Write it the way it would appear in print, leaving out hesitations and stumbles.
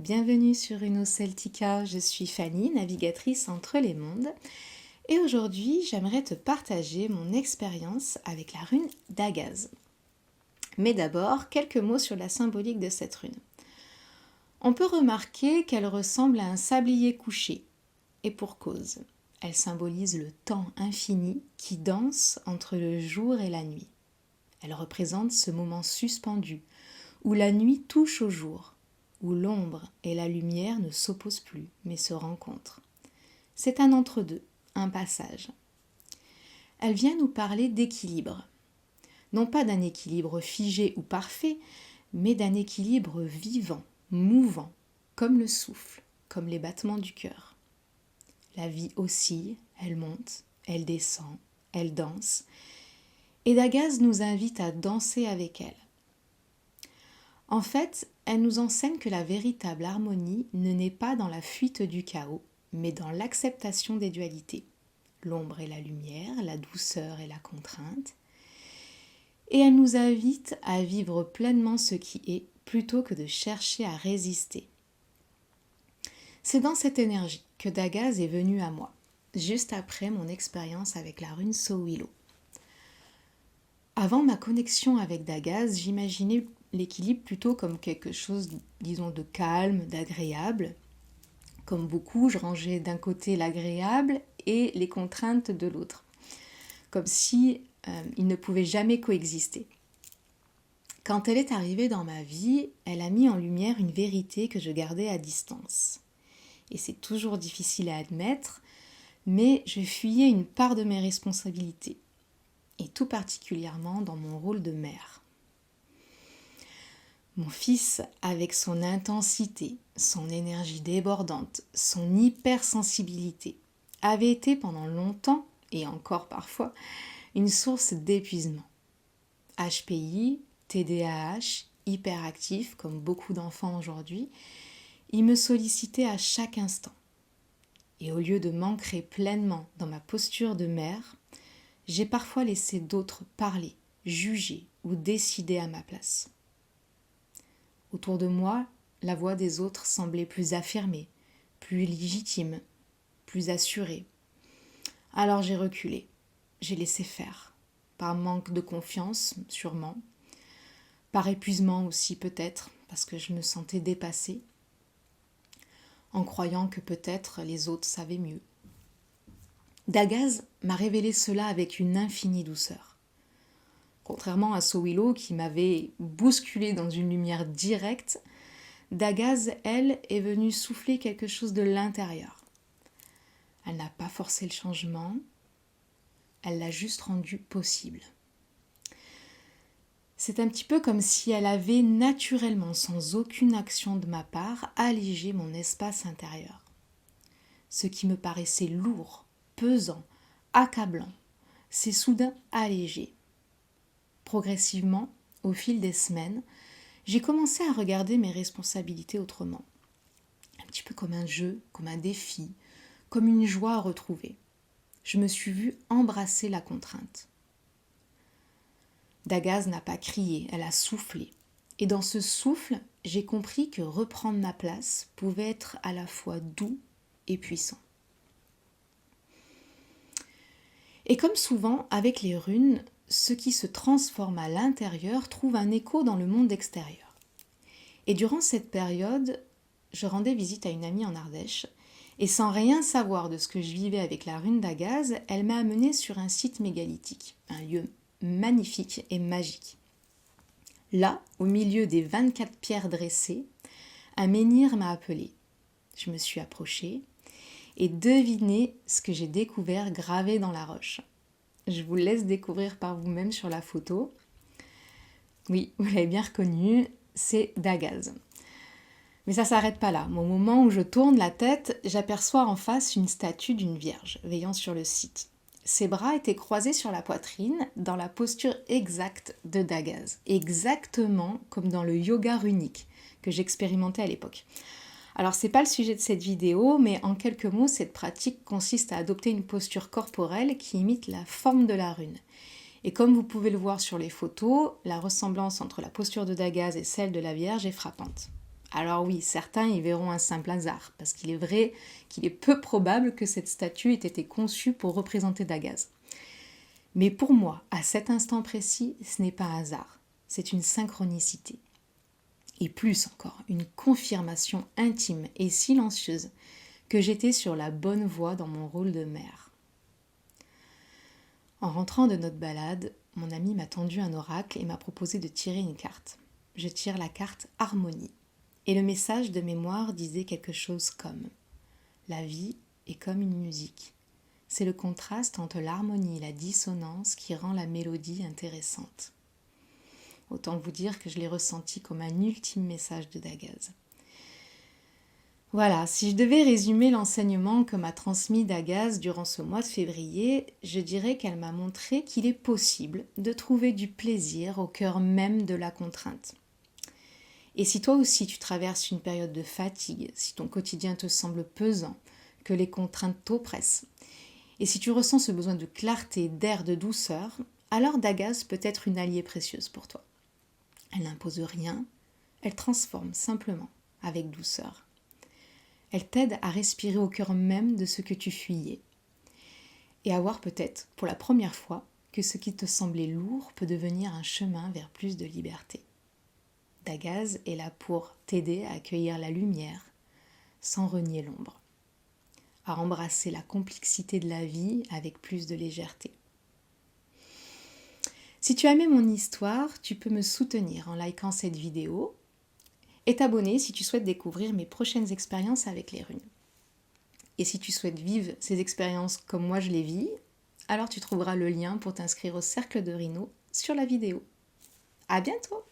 bienvenue sur Uno Celtica, je suis Fanny, navigatrice entre les mondes et aujourd'hui j'aimerais te partager mon expérience avec la rune d'Agaz. Mais d'abord, quelques mots sur la symbolique de cette rune. On peut remarquer qu'elle ressemble à un sablier couché, et pour cause. Elle symbolise le temps infini qui danse entre le jour et la nuit. Elle représente ce moment suspendu, où la nuit touche au jour, où l'ombre et la lumière ne s'opposent plus, mais se rencontrent. C'est un entre-deux, un passage. Elle vient nous parler d'équilibre. Non pas d'un équilibre figé ou parfait, mais d'un équilibre vivant, mouvant, comme le souffle, comme les battements du cœur. La vie oscille, elle monte, elle descend, elle danse, et Dagaz nous invite à danser avec elle. En fait, elle nous enseigne que la véritable harmonie ne naît pas dans la fuite du chaos, mais dans l'acceptation des dualités. L'ombre et la lumière, la douceur et la contrainte. Et elle nous invite à vivre pleinement ce qui est, plutôt que de chercher à résister. C'est dans cette énergie que Dagaz est venue à moi, juste après mon expérience avec la rune Sowilo. Avant ma connexion avec Dagaz, j'imaginais l'équilibre plutôt comme quelque chose, disons, de calme, d'agréable. Comme beaucoup, je rangeais d'un côté l'agréable et les contraintes de l'autre. Comme si ils ne pouvaient jamais coexister. Quand elle est arrivée dans ma vie, elle a mis en lumière une vérité que je gardais à distance. Et c'est toujours difficile à admettre, mais je fuyais une part de mes responsabilités. Et tout particulièrement dans mon rôle de mère. Mon fils, avec son intensité, son énergie débordante, son hypersensibilité, avait été pendant longtemps, et encore parfois, une source d'épuisement. HPI, TDAH, hyperactif, comme beaucoup d'enfants aujourd'hui, il me sollicitait à chaque instant. Et au lieu de m'ancrer pleinement dans ma posture de mère, j'ai parfois laissé d'autres parler, juger ou décider à ma place. Autour de moi, la voix des autres semblait plus affirmée, plus légitime, plus assurée. Alors j'ai reculé, j'ai laissé faire, par manque de confiance sûrement, par épuisement aussi peut-être, parce que je me sentais dépassée, en croyant que peut-être les autres savaient mieux. Dagaz m'a révélé cela avec une infinie douceur. Contrairement à Sowilo qui m'avait bousculé dans une lumière directe, Dagaz, elle, est venue souffler quelque chose de l'intérieur. Elle n'a pas forcé le changement, elle l'a juste rendu possible. C'est un petit peu comme si elle avait naturellement, sans aucune action de ma part, allégé mon espace intérieur. Ce qui me paraissait lourd, pesant, accablant, s'est soudain allégé. Progressivement, au fil des semaines, j'ai commencé à regarder mes responsabilités autrement. Un petit peu comme un jeu, comme un défi, comme une joie à retrouver. Je me suis vue embrasser la contrainte. Dagaz n'a pas crié, elle a soufflé. Et dans ce souffle, j'ai compris que reprendre ma place pouvait être à la fois doux et puissant. Et comme souvent avec les runes, ce qui se transforme à l'intérieur trouve un écho dans le monde extérieur. Et durant cette période, je rendais visite à une amie en Ardèche, et sans rien savoir de ce que je vivais avec la rune d'Agaz, elle m'a amenée sur un site mégalithique, un lieu magnifique et magique. Là, au milieu des 24 pierres dressées, un menhir m'a appelée. Je me suis approchée et devinez ce que j'ai découvert gravé dans la roche. Je vous laisse découvrir par vous-même sur la photo. Oui, vous l'avez bien reconnu, c'est Dagaz. Mais ça ne s'arrête pas là. Au moment où je tourne la tête, j'aperçois en face une statue d'une vierge veillant sur le site. Ses bras étaient croisés sur la poitrine dans la posture exacte de Dagaz, exactement comme dans le yoga runique que j'expérimentais à l'époque. Alors c'est pas le sujet de cette vidéo, mais en quelques mots, cette pratique consiste à adopter une posture corporelle qui imite la forme de la rune. Et comme vous pouvez le voir sur les photos, la ressemblance entre la posture de Dagaz et celle de la Vierge est frappante. Alors oui, certains y verront un simple hasard, parce qu'il est vrai qu'il est peu probable que cette statue ait été conçue pour représenter Dagaz. Mais pour moi, à cet instant précis, ce n'est pas un hasard, c'est une synchronicité. Et plus encore, une confirmation intime et silencieuse que j'étais sur la bonne voie dans mon rôle de mère. En rentrant de notre balade, mon ami m'a tendu un oracle et m'a proposé de tirer une carte. Je tire la carte Harmonie. Et le message de mémoire disait quelque chose comme « La vie est comme une musique. C'est le contraste entre l'harmonie et la dissonance qui rend la mélodie intéressante. » Autant vous dire que je l'ai ressenti comme un ultime message de Dagaz. Voilà, si je devais résumer l'enseignement que m'a transmis Dagaz durant ce mois de février, je dirais qu'elle m'a montré qu'il est possible de trouver du plaisir au cœur même de la contrainte. Et si toi aussi tu traverses une période de fatigue, si ton quotidien te semble pesant, que les contraintes t'oppressent, et si tu ressens ce besoin de clarté, d'air, de douceur, alors Dagaz peut être une alliée précieuse pour toi. Elle n'impose rien, elle transforme simplement, avec douceur. Elle t'aide à respirer au cœur même de ce que tu fuyais. Et à voir peut-être, pour la première fois, que ce qui te semblait lourd peut devenir un chemin vers plus de liberté. Dagaz est là pour t'aider à accueillir la lumière, sans renier l'ombre. À embrasser la complexité de la vie avec plus de légèreté. Si tu as aimé mon histoire, tu peux me soutenir en likant cette vidéo et t'abonner si tu souhaites découvrir mes prochaines expériences avec les runes. Et si tu souhaites vivre ces expériences comme moi je les vis, alors tu trouveras le lien pour t'inscrire au cercle de Rhino sur la vidéo. À bientôt!